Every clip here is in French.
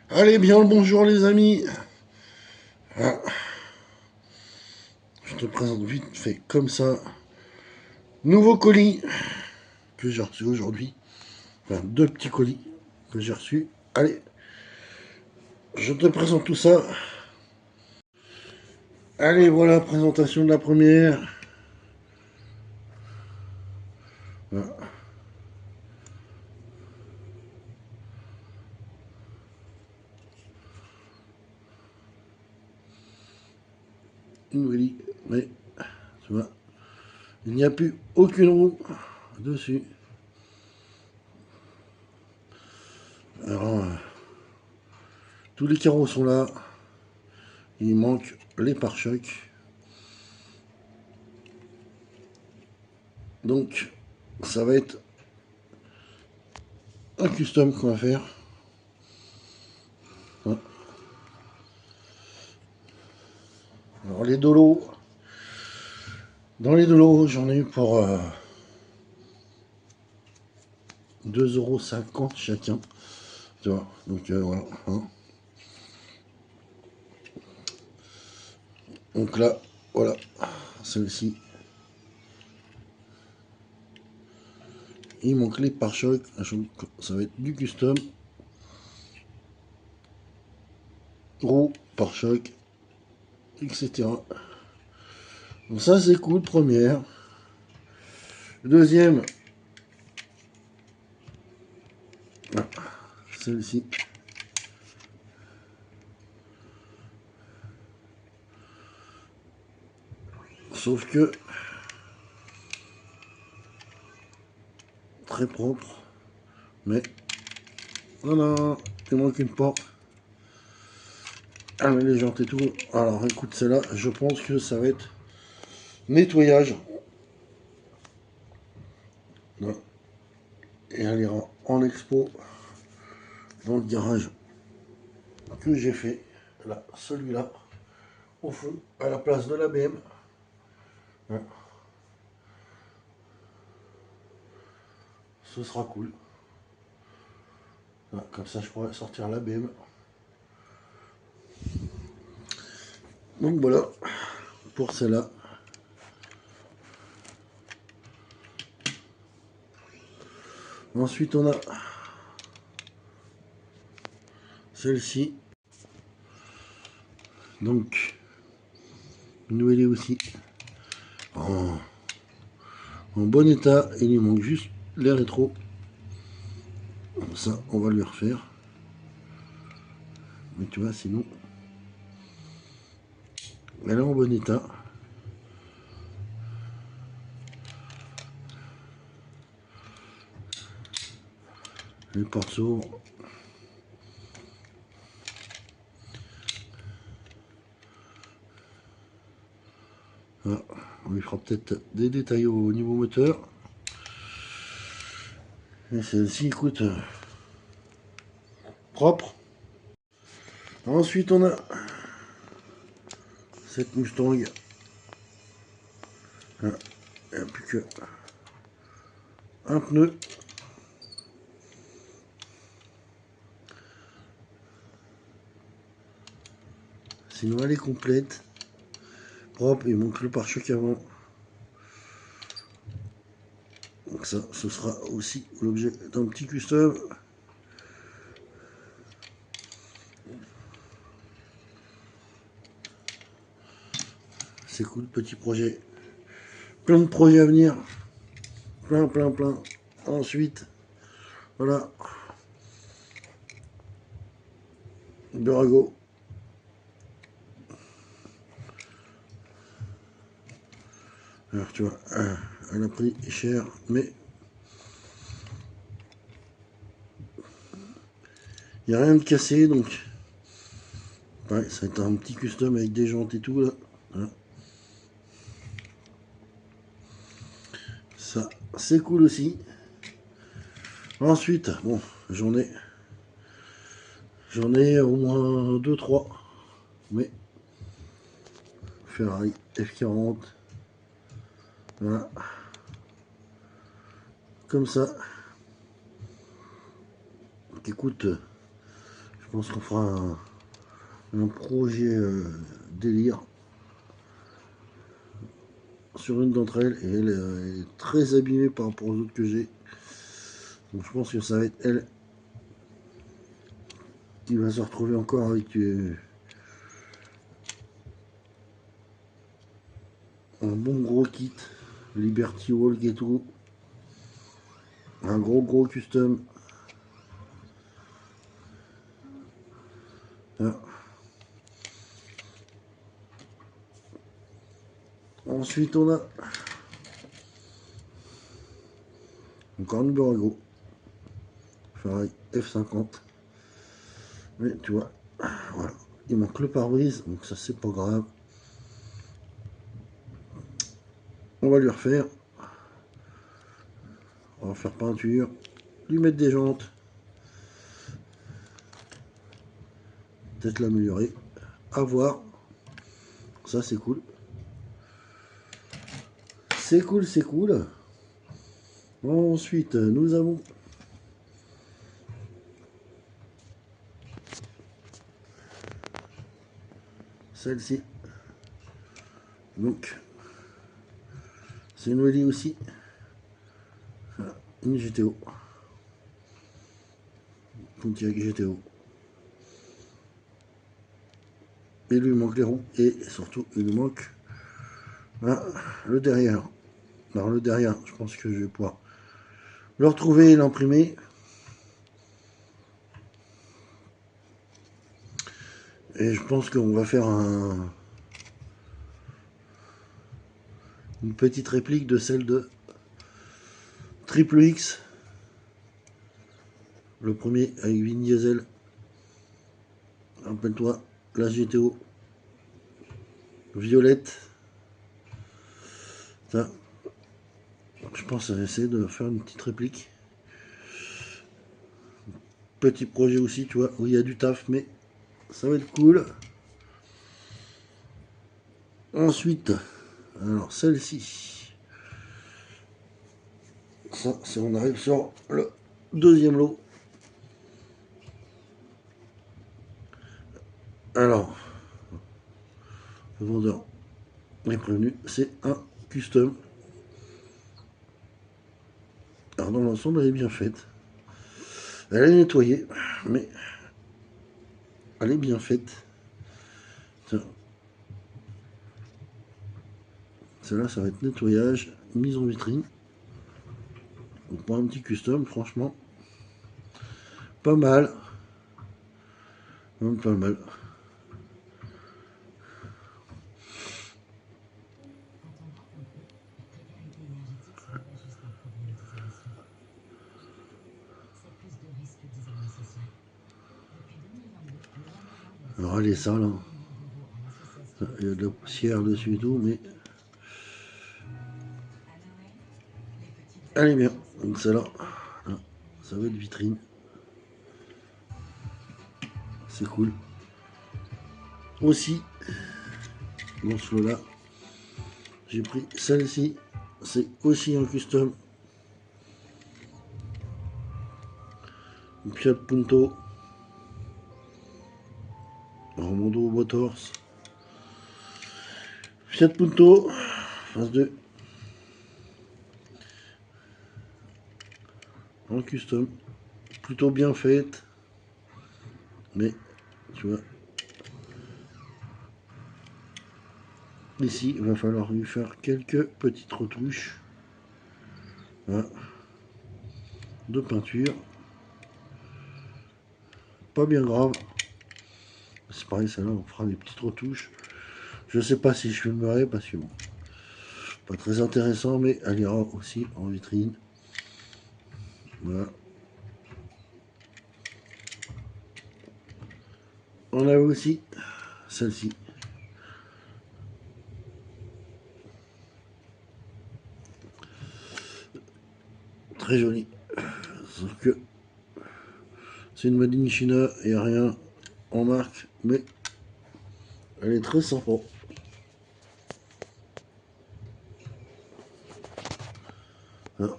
Allez, bien le bonjour les amis. Ah, je te présente vite fait comme ça. Nouveau colis que j'ai reçu aujourd'hui. Enfin, deux petits colis que j'ai reçus. Allez, je te présente tout ça. Allez, voilà, présentation de la première. Voilà. Une nouvelle, mais tu vois, il n'y a plus aucune roue dessus. Alors, tous les carreaux sont là. Il manque les pare-chocs. Donc, ça va être un custom qu'on va faire. Alors, les dolos. Dans les dolos, j'en ai eu pour 2,50 € chacun. Tu vois, donc voilà. Hein. Donc là, voilà, celle-ci. Il manque les pare-chocs. Ça va être du custom. Roue, pare-choc, etc. Donc ça, c'est cool, première. Deuxième, celle-ci. Sauf que très propre. Mais voilà, il manque une porte. Ah mais les jantes et tout. Alors écoute, celle-là, je pense que ça va être nettoyage. Là. Et elle ira en expo dans le garage que j'ai fait. Là, celui-là, au fond, à la place de la BM. Ouais. Ce sera cool. Là, comme ça, je pourrais sortir la BM. Donc voilà, pour celle-là. Ensuite, on a celle-ci. Donc, nouvelle aussi. En, en bon état. Il lui manque juste les rétros. Ça, on va lui refaire. Mais tu vois, sinon, elle est en bon état. Les portes s'ouvrent. Voilà. On lui fera peut-être des détails au niveau moteur. Et celle-ci, écoute, propre. Ensuite, on a cette Mustang. Voilà. Il n'y a plus que un pneu. Sinon, elle est complète. Propre. Il manque le pare-choc avant. Donc ça, ce sera aussi l'objet d'un petit custom. C'est cool, petit projet. Plein de projets à venir. Plein. Ensuite, voilà. Burago. Alors tu vois, elle a pris cher, mais il n'y a rien de cassé, donc ouais, ça va être un petit custom avec des jantes et tout là. Voilà. Ça, c'est cool aussi. Ensuite, bon, j'en ai au moins 2-3, mais Ferrari F40, voilà. comme ça. Écoute, je pense qu'on fera un projet délire sur une d'entre elles, et elle est très abîmée par rapport aux autres que j'ai. Donc je pense que ça va être elle qui va se retrouver encore avec un bon gros kit Liberty Walk et tout, un gros custom. Là. Ensuite on a encore une Burago, pareil F50, mais tu vois, voilà, il manque le pare-brise, donc ça c'est pas grave. On va lui refaire, on va faire peinture, lui mettre des jantes, peut-être l'améliorer, à voir. Ça c'est cool. C'est cool, c'est cool. Ensuite, nous avons celle-ci. Donc, c'est une Wally aussi. Une GTO. Pontiac GTO. Et lui manque les roues. Et surtout, il lui manque le derrière. Alors, le derrière, je pense que je vais pouvoir le retrouver et l'imprimer. Et je pense qu'on va faire une petite réplique de celle de Triple X. Le premier avec Vin Diesel. Rappelle-toi, la GTO violette. Ça, je pense à essayer de faire une petite réplique. Petit projet aussi, tu vois, où il y a du taf, mais ça va être cool. Ensuite, alors celle-ci, ça, c'est on arrive sur le deuxième lot. Alors, le vendeur est prévenu, c'est un custom. Alors dans l'ensemble, elle est bien faite. Elle est nettoyée, mais elle est bien faite. Celle-là, ça va être nettoyage, mise en vitrine. Donc pour un petit custom, franchement, pas mal. Même pas mal. Alors elle est sale, hein. Il y a de la poussière dessus et tout, mais elle est bien. Donc celle-là, ça va être vitrine. C'est cool. Aussi, dans ce lot-là, j'ai pris celle-ci. C'est aussi un custom. Une Fiat Punto. Ramondo Motors. Fiat Punto. Phase 2. En custom. Plutôt bien faite. Mais, tu vois. Ici, il va falloir lui faire quelques petites retouches. Voilà. De peinture. Pas bien grave. C'est pareil, celle-là, on fera des petites retouches. Je sais pas si je filmerai parce que bon, pas très intéressant, mais elle ira aussi en vitrine. Voilà. On a aussi celle-ci. Très jolie. Sauf que c'est une Made in China et rien en marque, mais elle est très sympa. Voilà.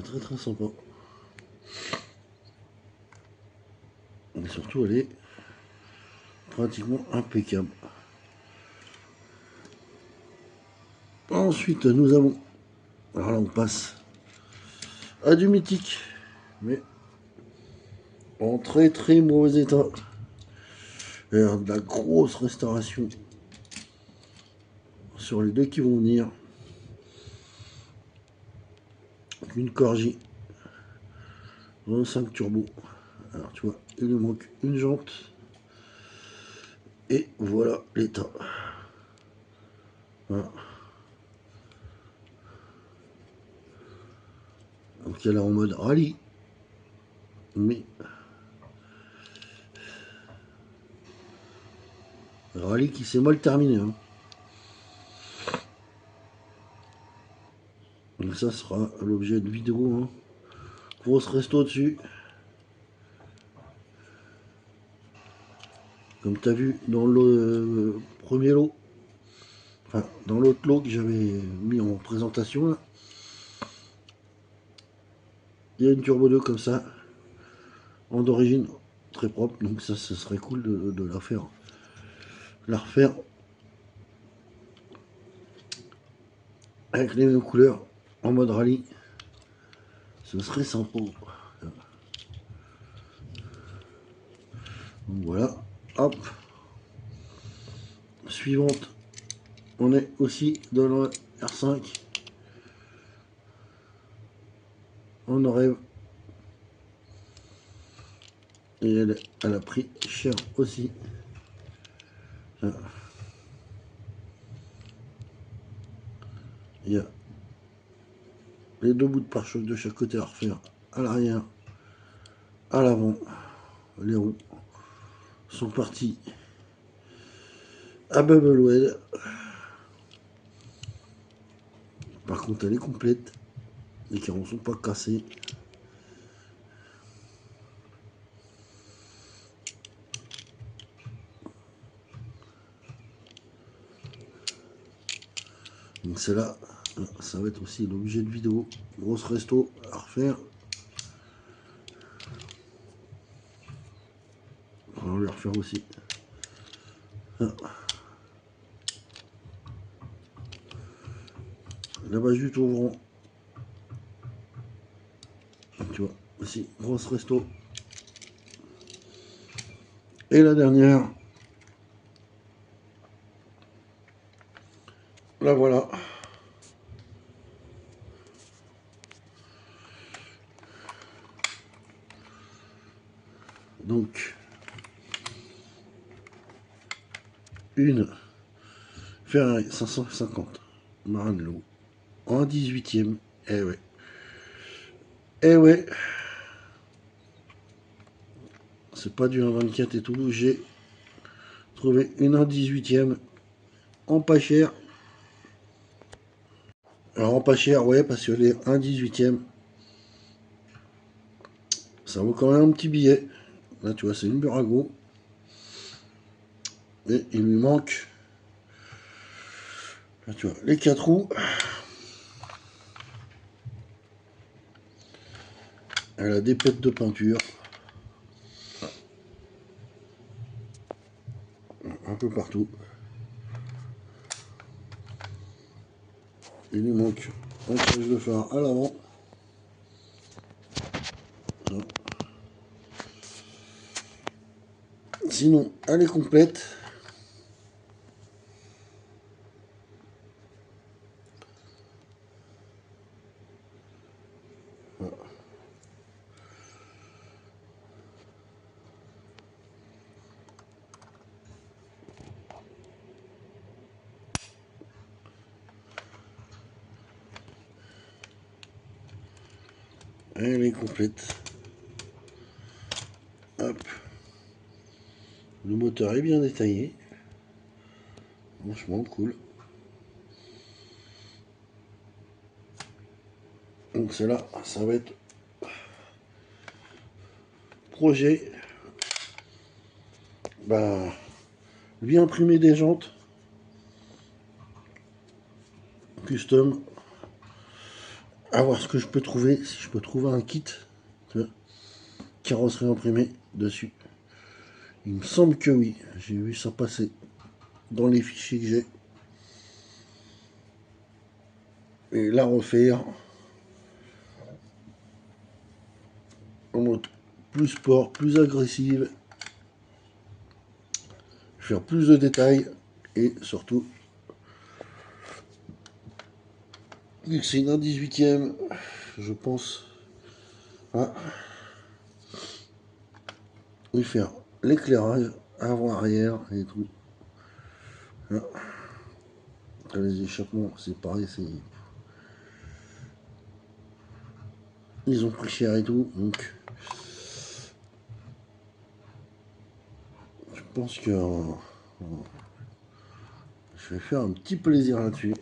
très très sympa. Et surtout, elle est pratiquement impeccable. Ensuite, nous avons... Alors là, on passe à du mythique, mais en très très mauvais état. Et de la grosse restauration sur les deux qui vont venir. Une Corgi 25 turbo. Alors tu vois, il lui manque une jante. Et voilà l'état. Voilà. Donc elle est en mode rallye. Mais rallye qui s'est mal terminé. Hein. Donc ça sera l'objet de vidéo. Hein. Grosse resto dessus. Comme tu as vu dans le premier lot. Enfin, dans l'autre lot que j'avais mis en présentation. Là. Il y a une Turbo 2 comme ça. En d'origine très propre. Donc ça, ce serait cool de la faire. La refaire. Avec les mêmes couleurs. En mode rallye. Ce serait sympa. Donc voilà, hop. Suivante, on est aussi dans le R5. On en rêve. Et elle a pris cher aussi. Il y a les deux bouts de pare-choc de chaque côté à refaire. À l'arrière, à l'avant. Les roues sont partis à Bubble Weld. Par contre, elle est complète. Les carreaux sont pas cassés. Donc celle-là, ça va être aussi l'objet de vidéo. Grosse resto à refaire. On va le refaire aussi. La base du Touvron. Tu vois, aussi, grosse resto. Et la dernière. La voilà. Donc, une Ferrari 550 Maranello en 18e. Eh ouais. Eh ouais. C'est pas du 1,24 et tout. J'ai trouvé une 1,18e en pas cher. Alors en pas cher, ouais, parce que les 1,18e, ça vaut quand même un petit billet. Là, tu vois, c'est une Burago. Et il lui manque, là, tu vois, les 4 roues. Elle a des pètes de peinture. Un peu partout. Il lui manque un cage de phare à l'avant. Sinon, elle est complète. Voilà. Elle est complète. Hop. Le moteur est bien détaillé. Franchement cool. Donc celle-là, ça va être projet. Bah, lui imprimer des jantes custom à voir ce que je peux trouver, si je peux trouver un kit, tu vois, carrosserie imprimée dessus. Il me semble que oui, j'ai vu ça passer dans les fichiers que j'ai. Et la refaire en mode plus sport, plus agressive, faire plus de détails et surtout, vu que c'est une 1/18e, je pense à y faire l'éclairage avant-arrière et tout. Là, les échappements, c'est pareil, ils ont pris cher et tout, donc je pense que je vais faire un petit plaisir là-dessus.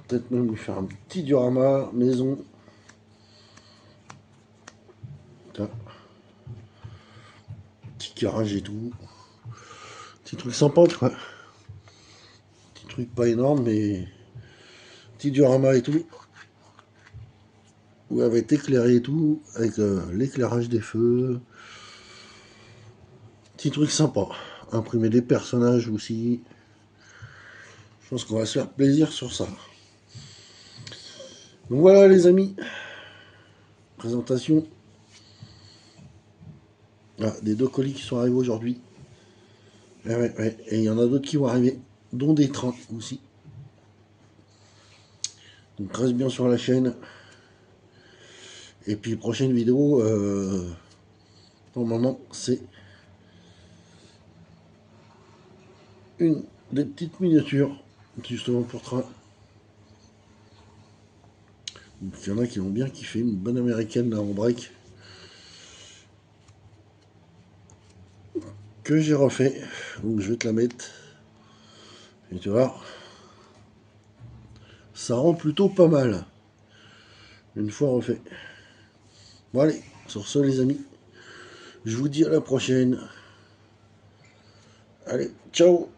Peut-être même lui faire un petit diorama maison. Putain. Petit garage et tout. Petit truc sympa, tu vois. Petit truc pas énorme, mais petit diorama et tout. Où elle va être éclairée et tout, avec l'éclairage des feux. Petit truc sympa. Imprimer des personnages aussi. Je pense qu'on va se faire plaisir sur ça. Donc voilà les amis. Présentation. Ah, des 2 colis qui sont arrivés aujourd'hui. Ouais. Et il y en a d'autres qui vont arriver. Dont des trains aussi. Donc reste bien sur la chaîne. Et puis prochaine vidéo, normalement c'est une des petites miniatures justement pour train. Donc il y en a qui l'ont bien kiffé, une bonne américaine là en break que j'ai refait. Donc je vais te la mettre. Et tu vois, ça rend plutôt pas mal. Une fois refait. Bon allez, sur ce les amis, je vous dis à la prochaine. Allez, ciao.